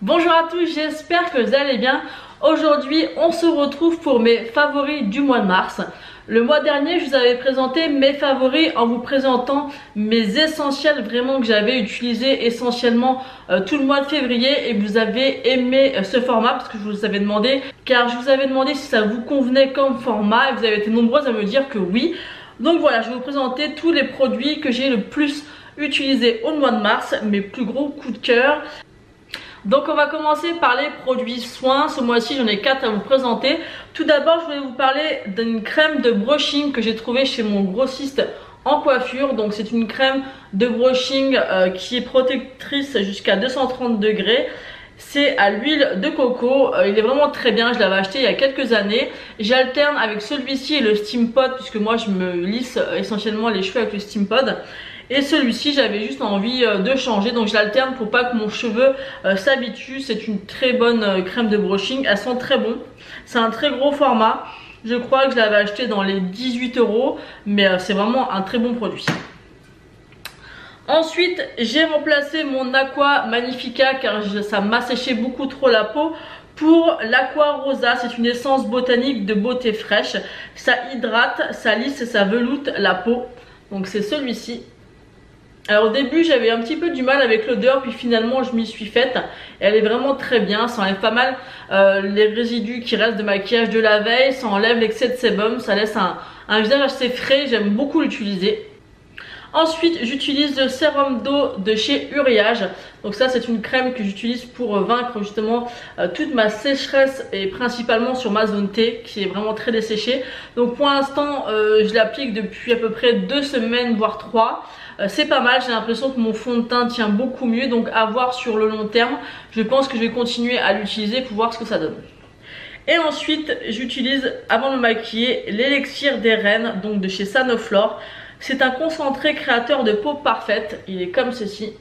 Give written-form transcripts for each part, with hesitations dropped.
Bonjour à tous, j'espère que vous allez bien. Aujourd'hui, on se retrouve pour mes favoris du mois de mars. Le mois dernier, je vous avais présenté mes favoris en vous présentant mes essentiels vraiment que j'avais utilisés essentiellement tout le mois de février, et vous avez aimé ce format parce que je vous avais demandé, car je vous avais demandé si ça vous convenait comme format et vous avez été nombreuses à me dire que oui. Donc voilà, je vais vous présenter tous les produits que j'ai le plus utilisés au mois de mars, mes plus gros coups de cœur. Donc on va commencer par les produits soins. Ce mois-ci j'en ai 4 à vous présenter. Tout d'abord je voulais vous parler d'une crème de brushing que j'ai trouvée chez mon grossiste en coiffure. Donc c'est une crème de brushing qui est protectrice jusqu'à 230 degrés. C'est à l'huile de coco, il est vraiment très bien, je l'avais acheté il y a quelques années. J'alterne avec celui-ci et le Steam Pod puisque moi je me lisse essentiellement les cheveux avec le Steam Pod. Et celui-ci j'avais juste envie de changer, donc je l'alterne pour pas que mon cheveu s'habitue. C'est une très bonne crème de brushing, elles sont très bonnes. C'est un très gros format, je crois que je l'avais acheté dans les 18 €, mais c'est vraiment un très bon produit. Ensuite j'ai remplacé mon Aqua Magnifica car ça m'a séché beaucoup trop la peau pour l'Aqua Rosa. C'est une essence botanique de beauté fraîche, ça hydrate, ça lisse et ça veloute la peau. Donc c'est celui-ci. Alors au début j'avais un petit peu du mal avec l'odeur, puis finalement je m'y suis faite. Elle est vraiment très bien, ça enlève pas mal les résidus qui restent de maquillage de la veille, ça enlève l'excès de sébum, ça laisse un visage assez frais, j'aime beaucoup l'utiliser. Ensuite j'utilise le sérum d'eau de chez Uriage. Donc ça c'est une crème que j'utilise pour vaincre justement toute ma sécheresse, et principalement sur ma zone T qui est vraiment très desséchée. Donc pour l'instant je l'applique depuis à peu près 2 semaines voire 3. C'est pas mal, j'ai l'impression que mon fond de teint tient beaucoup mieux, donc à voir sur le long terme. Je pense que je vais continuer à l'utiliser pour voir ce que ça donne. Et ensuite j'utilise avant de me maquiller l'élixir des reines, donc de chez Sanoflore. C'est un concentré créateur de peau parfaite, il est comme ceci.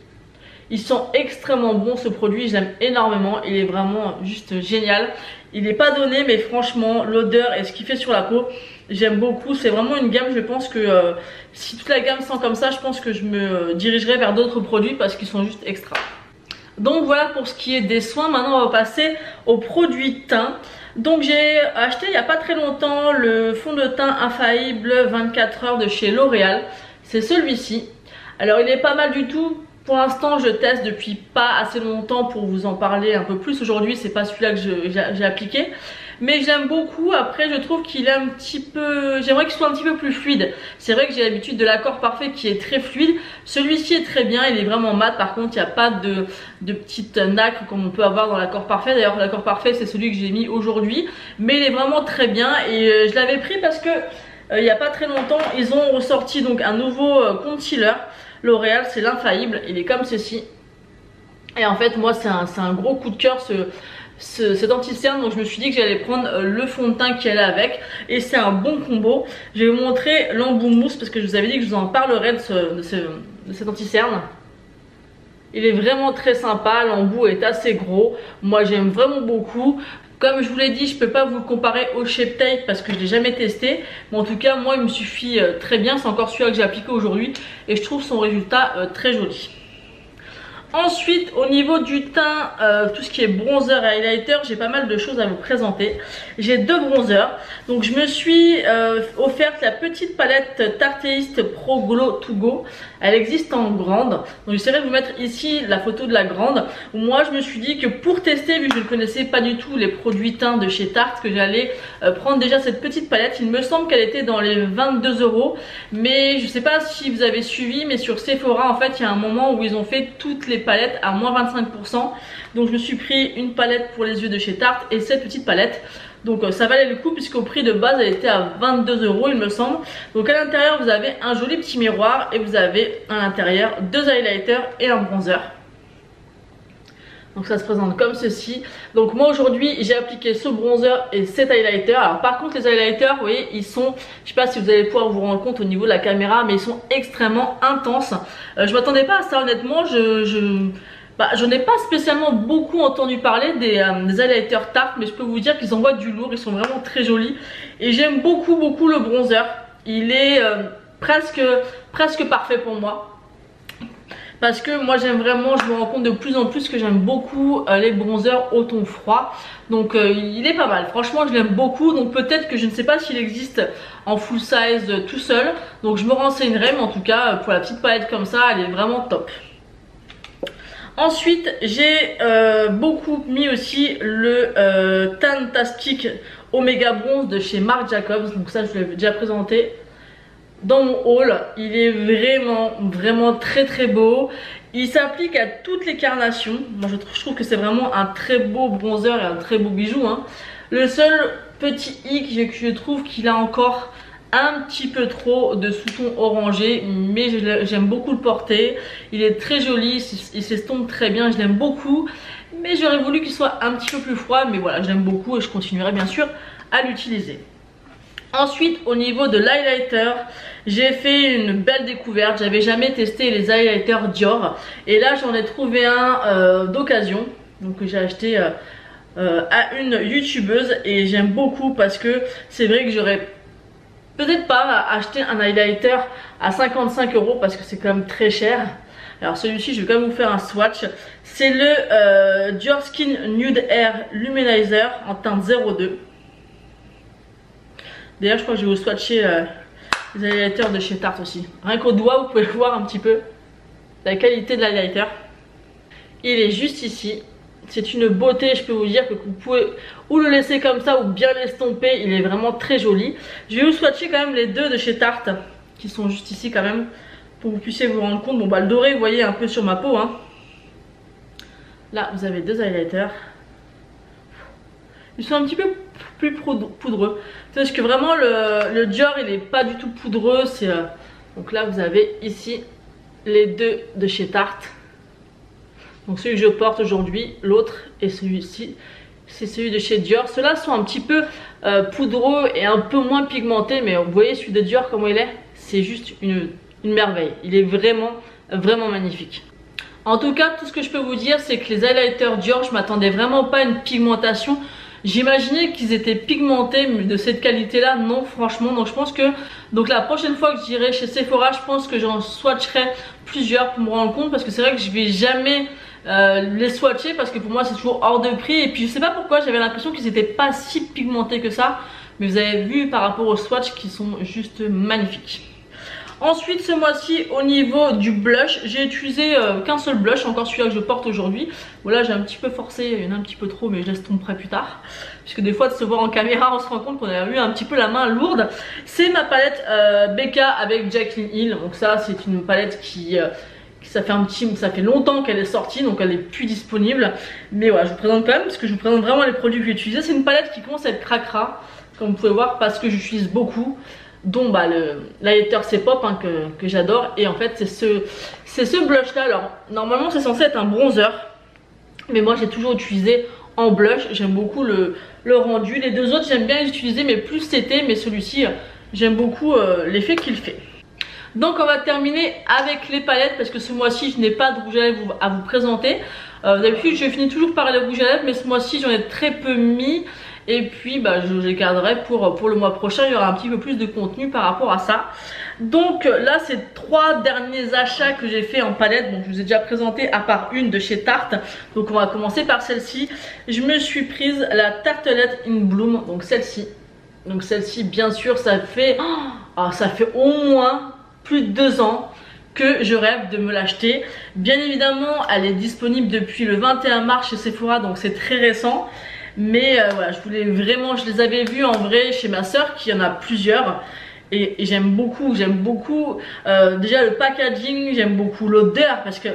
Ils sont extrêmement bons, ce produit, j'aime énormément, il est vraiment juste génial. Il n'est pas donné, mais franchement l'odeur et ce qu'il fait sur la peau, j'aime beaucoup. C'est vraiment une gamme, je pense que si toute la gamme sent comme ça, je pense que je me dirigerai vers d'autres produits parce qu'ils sont juste extra. Donc voilà pour ce qui est des soins. Maintenant on va passer aux produits teint. Donc j'ai acheté il n'y a pas très longtemps le fond de teint infaillible 24 heures de chez L'Oréal. C'est celui-ci. Alors il est pas mal du tout. Pour l'instant je teste depuis pas assez longtemps pour vous en parler un peu plus. Aujourd'hui c'est pas celui-là que j'ai appliqué, mais j'aime beaucoup. Après je trouve qu'il est un petit peu, j'aimerais qu'il soit un petit peu plus fluide. C'est vrai que j'ai l'habitude de l'Accord Parfait qui est très fluide. Celui-ci est très bien, il est vraiment mat. Par contre il n'y a pas de petites nacres comme on peut avoir dans l'Accord Parfait. D'ailleurs l'Accord Parfait c'est celui que j'ai mis aujourd'hui, mais il est vraiment très bien. Et je l'avais pris parce que il n'y a pas très longtemps ils ont ressorti donc un nouveau concealer L'Oréal, c'est l'infaillible, il est comme ceci. Et en fait moi c'est un gros coup de cœur cet anti-cerne, donc je me suis dit que j'allais prendre le fond de teint qui allait avec, et c'est un bon combo. Je vais vous montrer l'embout mousse parce que je vous avais dit que je vous en parlerai de cet anti-cerne. Il est vraiment très sympa, l'embout est assez gros, moi j'aime vraiment beaucoup. Comme je vous l'ai dit, je ne peux pas vous le comparer au Shape Tape parce que je ne l'ai jamais testé. Mais en tout cas, moi, il me suffit très bien. C'est encore celui-là que j'ai appliqué aujourd'hui. Et je trouve son résultat très joli. Ensuite, au niveau du teint, tout ce qui est bronzer et highlighter, j'ai pas mal de choses à vous présenter. J'ai 2 bronzers. Donc je me suis offerte la petite palette Tarte Taste Pro Glow To Go. Elle existe en grande. Donc j'essaierai de vous mettre ici la photo de la grande. Moi je me suis dit que pour tester, vu que je ne connaissais pas du tout les produits teints de chez Tarte, que j'allais prendre déjà cette petite palette. Il me semble qu'elle était dans les 22 €. Mais je sais pas si vous avez suivi, mais sur Sephora en fait il y a un moment où ils ont fait toutes les palettes à moins 25%. Donc je me suis pris une palette pour les yeux de chez Tarte et cette petite palette. Donc ça valait le coup puisqu'au prix de base elle était à 22 € il me semble. Donc à l'intérieur vous avez un joli petit miroir et vous avez à l'intérieur 2 highlighters et un bronzer. Donc ça se présente comme ceci. Donc moi aujourd'hui j'ai appliqué ce bronzer et cet highlighter. Alors par contre les highlighters, vous voyez, ils sont, je sais pas si vous allez pouvoir vous rendre compte au niveau de la caméra, mais ils sont extrêmement intenses. Je m'attendais pas à ça honnêtement. Je n'ai pas spécialement beaucoup entendu parler des highlighters Tarte, mais je peux vous dire qu'ils envoient du lourd, ils sont vraiment très jolis. Et j'aime beaucoup le bronzer. Il est presque parfait pour moi. parce que moi j'aime vraiment, je me rends compte de plus en plus que j'aime beaucoup les bronzers au ton froid. Donc il est pas mal, franchement je l'aime beaucoup. Donc peut-être que je ne sais pas s'il existe en full size tout seul, donc je me renseignerai, mais en tout cas pour la petite palette comme ça elle est vraiment top. Ensuite j'ai beaucoup mis aussi le Tantastic Omega Bronze de chez Marc Jacobs. Donc ça je vous l'avais déjà présenté dans mon haul. Il est vraiment très beau. Il s'applique à toutes les carnations. Moi je trouve que c'est vraiment un très beau bronzer et un très beau bijou, hein. Le seul petit hic que je trouve qu'il a encore un petit peu trop de sous-ton orangé, mais j'aime beaucoup le porter. Il est très joli, il s'estompe très bien, je l'aime beaucoup, mais j'aurais voulu qu'il soit un petit peu plus froid. Mais voilà, je l'aime beaucoup et je continuerai bien sûr à l'utiliser. Ensuite au niveau de l'highlighter, j'ai fait une belle découverte. J'avais jamais testé les highlighters Dior et là j'en ai trouvé un d'occasion, donc que j'ai acheté à une youtubeuse, et j'aime beaucoup parce que c'est vrai que j'aurais peut-être pas acheté un highlighter à 55 € parce que c'est quand même très cher. Alors celui-ci je vais quand même vous faire un swatch. C'est le Dior Skin Nude Air Luminizer en teinte 02. D'ailleurs je crois que je vais vous swatcher les highlighters de chez Tarte aussi. Rien qu'au doigt vous pouvez voir un petit peu la qualité de l'highlighter. Il est juste ici. C'est une beauté, je peux vous dire que vous pouvez ou le laisser comme ça ou bien l'estomper. Il est vraiment très joli. Je vais vous swatcher quand même les deux de chez Tarte qui sont juste ici quand même pour que vous puissiez vous rendre compte. Bon bah le doré vous voyez un peu sur ma peau, hein. Là vous avez deux highlighters. Ils sont un petit peu plus poudreux. Parce que vraiment le Dior il est pas du tout poudreux. Donc là vous avez ici les deux de chez Tarte. Donc celui que je porte aujourd'hui, l'autre et celui-ci, c'est celui de chez Dior. Ceux-là sont un petit peu poudreux et un peu moins pigmentés, mais vous voyez celui de Dior comment il est, c'est juste une merveille. Il est vraiment magnifique. En tout cas, tout ce que je peux vous dire, c'est que les highlighters Dior, je m'attendais vraiment pas à une pigmentation. J'imaginais qu'ils étaient pigmentés, mais de cette qualité-là, non, franchement. Donc je pense que la prochaine fois que j'irai chez Sephora, je pense que j'en swatcherai plusieurs pour me rendre compte, parce que c'est vrai que je vais jamais les swatcher parce que pour moi c'est toujours hors de prix. Et puis je sais pas pourquoi j'avais l'impression qu'ils étaient pas si pigmentés que ça, mais vous avez vu par rapport aux swatchs qui sont juste magnifiques. Ensuite ce mois-ci au niveau du blush, j'ai utilisé qu'un seul blush, encore celui-là que je porte aujourd'hui. Voilà, j'ai un petit peu forcé, il y en a un petit peu trop mais je laisse tomber plus tard. Puisque des fois de se voir en caméra on se rend compte qu'on a eu un petit peu la main lourde. C'est ma palette Becca avec Jaclyn Hill. Donc ça c'est une palette qui ça fait longtemps qu'elle est sortie, donc elle est plus disponible. Mais voilà, je vous présente quand même parce que je vous présente vraiment les produits que j'ai utilisés. C'est une palette qui commence à être cracra, comme vous pouvez voir, parce que j'utilise beaucoup. Dont bah, l'highlighter c'est Pop hein, que j'adore. Et en fait c'est ce blush là. Alors normalement c'est censé être un bronzer, mais moi j'ai toujours utilisé en blush. J'aime beaucoup le rendu. Les deux autres j'aime bien les utiliser mais plus c'était, mais celui-ci j'aime beaucoup l'effet qu'il fait. Donc on va terminer avec les palettes parce que ce mois-ci je n'ai pas de rouge à lèvres à vous présenter. D'habitude je finis toujours par les rouges à lèvres, mais ce mois-ci j'en ai très peu mis. Et puis bah, je les garderai pour le mois prochain. Il y aura un petit peu plus de contenu par rapport à ça. Donc là c'est 3 derniers achats que j'ai fait en palette. Donc je vous ai déjà présenté à part une de chez Tarte. Donc on va commencer par celle-ci. Je me suis prise la Tartelette in Bloom. Donc celle-ci. Donc celle-ci bien sûr ça fait au moins plus de 2 ans que je rêve de me l'acheter. Bien évidemment elle est disponible depuis le 21 mars chez Sephora, donc c'est très récent. Mais voilà, je les avais vus en vrai chez ma soeur qui en a plusieurs. Et j'aime beaucoup déjà le packaging, j'aime beaucoup l'odeur parce que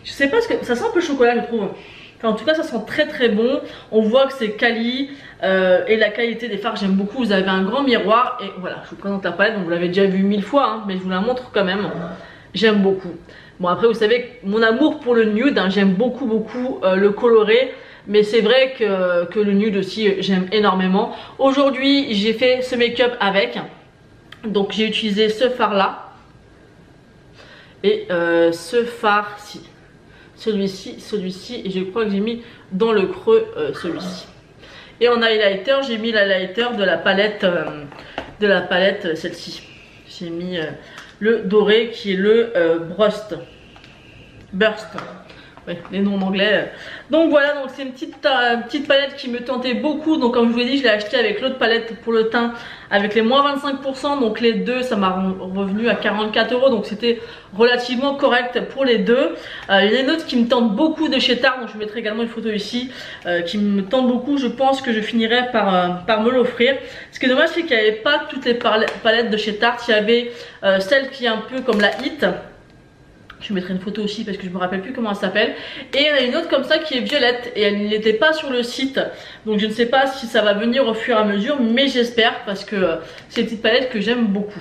je sais pas, ce que ça sent un peu le chocolat je trouve. Enfin, en tout cas ça sent très bon. On voit que c'est quali et la qualité des fards j'aime beaucoup. Vous avez un grand miroir et voilà, je vous présente la palette. Donc vous l'avez déjà vu 1000 fois hein, mais je vous la montre quand même. J'aime beaucoup. Bon après vous savez mon amour pour le nude hein, j'aime beaucoup le coloré. Mais c'est vrai que le nude aussi j'aime énormément. Aujourd'hui j'ai fait ce make-up avec. Donc j'ai utilisé ce fard là. Et ce fard-ci. Celui-ci. Et je crois que j'ai mis dans le creux celui-ci. Et en highlighter j'ai mis l'highlighter de la palette celle-ci. J'ai mis le doré qui est le Brust. Burst. Ouais, les noms en anglais. Donc voilà, donc c'est une petite palette qui me tentait beaucoup. Donc comme je vous l'ai dit, je l'ai acheté avec l'autre palette pour le teint avec les moins 25%. Donc les deux, ça m'a revenu à 44 €. Donc c'était relativement correct pour les deux. Il y en a une autre qui me tente beaucoup de chez Tarte. Donc je vous mettrai également une photo ici qui me tente beaucoup. Je pense que je finirai par me l'offrir. Ce qui est dommage, c'est qu'il n'y avait pas toutes les palettes de chez Tarte. Il y avait celle qui est un peu comme la Hit. Je vous mettrai une photo aussi parce que je me rappelle plus comment elle s'appelle. Et il y en a une autre comme ça qui est violette et elle n'était pas sur le site. Donc je ne sais pas si ça va venir au fur et à mesure, mais j'espère parce que c'est une petite palette que j'aime beaucoup.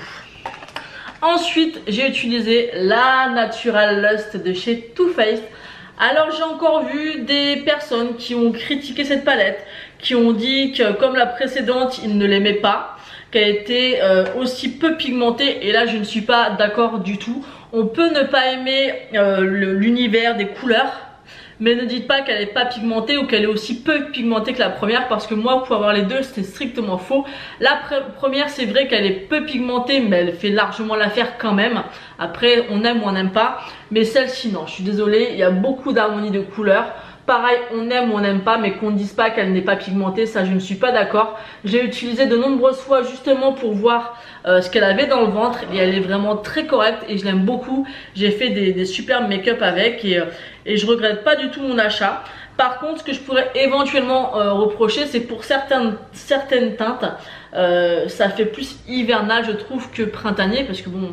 Ensuite, j'ai utilisé la Natural Lust de chez Too Faced. Alors j'ai encore vu des personnes qui ont critiqué cette palette, qui ont dit que comme la précédente, ils ne l'aimaient pas, qu'elle était aussi peu pigmentée, et là je ne suis pas d'accord du tout. On peut ne pas aimer l'univers des couleurs, mais ne dites pas qu'elle n'est pas pigmentée ou qu'elle est aussi peu pigmentée que la première, parce que moi pour avoir les deux c'était strictement faux. La première, c'est vrai qu'elle est peu pigmentée, mais elle fait largement l'affaire quand même. Après on aime ou on n'aime pas, mais celle-ci non, je suis désolée, il y a beaucoup d'harmonie de couleurs. Pareil, on aime ou on n'aime pas, mais qu'on ne dise pas qu'elle n'est pas pigmentée, ça je ne suis pas d'accord. J'ai utilisé de nombreuses fois justement pour voir ce qu'elle avait dans le ventre, et elle est vraiment très correcte et je l'aime beaucoup. J'ai fait des superbes make-up avec et je regrette pas du tout mon achat. Par contre, ce que je pourrais éventuellement reprocher, c'est pour certaines teintes, ça fait plus hivernal je trouve que printanier, parce que bon,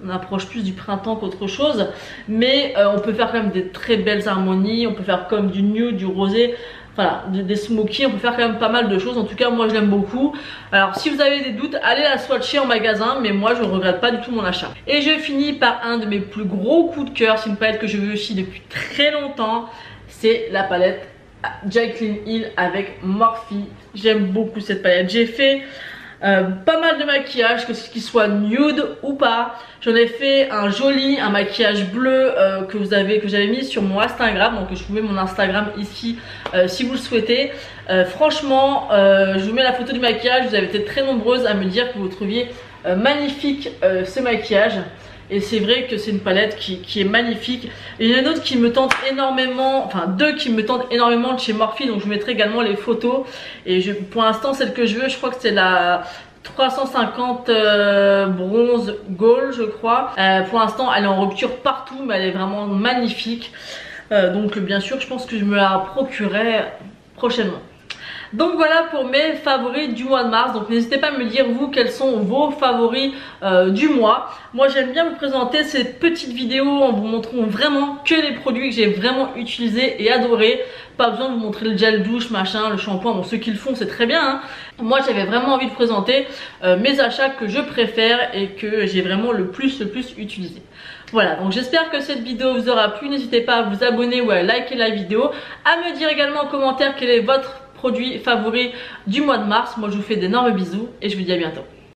on approche plus du printemps qu'autre chose, mais on peut faire quand même des très belles harmonies, on peut faire comme du nude, du rosé, voilà, des smoky, on peut faire quand même pas mal de choses. En tout cas moi je l'aime beaucoup. Alors si vous avez des doutes, allez la swatcher en magasin, mais moi je ne regrette pas du tout mon achat. Et je finis par un de mes plus gros coups de cœur, c'est une palette que je veux aussi depuis très longtemps, c'est la palette Jaclyn Hill avec Morphe. J'aime beaucoup cette palette, j'ai fait pas mal de maquillage, que ce qui soit nude ou pas. J'en ai fait un joli, un maquillage bleu que j'avais mis sur mon Instagram. Donc je vous mets mon Instagram ici si vous le souhaitez. Franchement, je vous mets la photo du maquillage. Vous avez été très nombreuses à me dire que vous trouviez magnifique ce maquillage. Et c'est vrai que c'est une palette qui est magnifique. Et il y en a une autre qui me tente énormément, enfin deux qui me tentent énormément de chez Morphe, donc je vous mettrai également les photos. Et pour l'instant celle que je veux, je crois que c'est la 350 bronze gold je crois. Pour l'instant elle est en rupture partout, mais elle est vraiment magnifique. Donc bien sûr je pense que je me la procurerai prochainement. Donc voilà pour mes favoris du mois de mars. Donc n'hésitez pas à me dire vous quels sont vos favoris du mois. Moi j'aime bien vous présenter ces petites vidéos en vous montrant vraiment que les produits que j'ai vraiment utilisés et adorés. Pas besoin de vous montrer le gel douche, machin, le shampoing. Bon, ceux qui le font c'est très bien hein. Moi j'avais vraiment envie de présenter mes achats que je préfère et que j'ai vraiment le plus utilisé. Voilà, donc j'espère que cette vidéo vous aura plu. N'hésitez pas à vous abonner ou à liker la vidéo, à me dire également en commentaire quel est votre produit favori du mois de mars. Moi je vous fais d'énormes bisous et je vous dis à bientôt.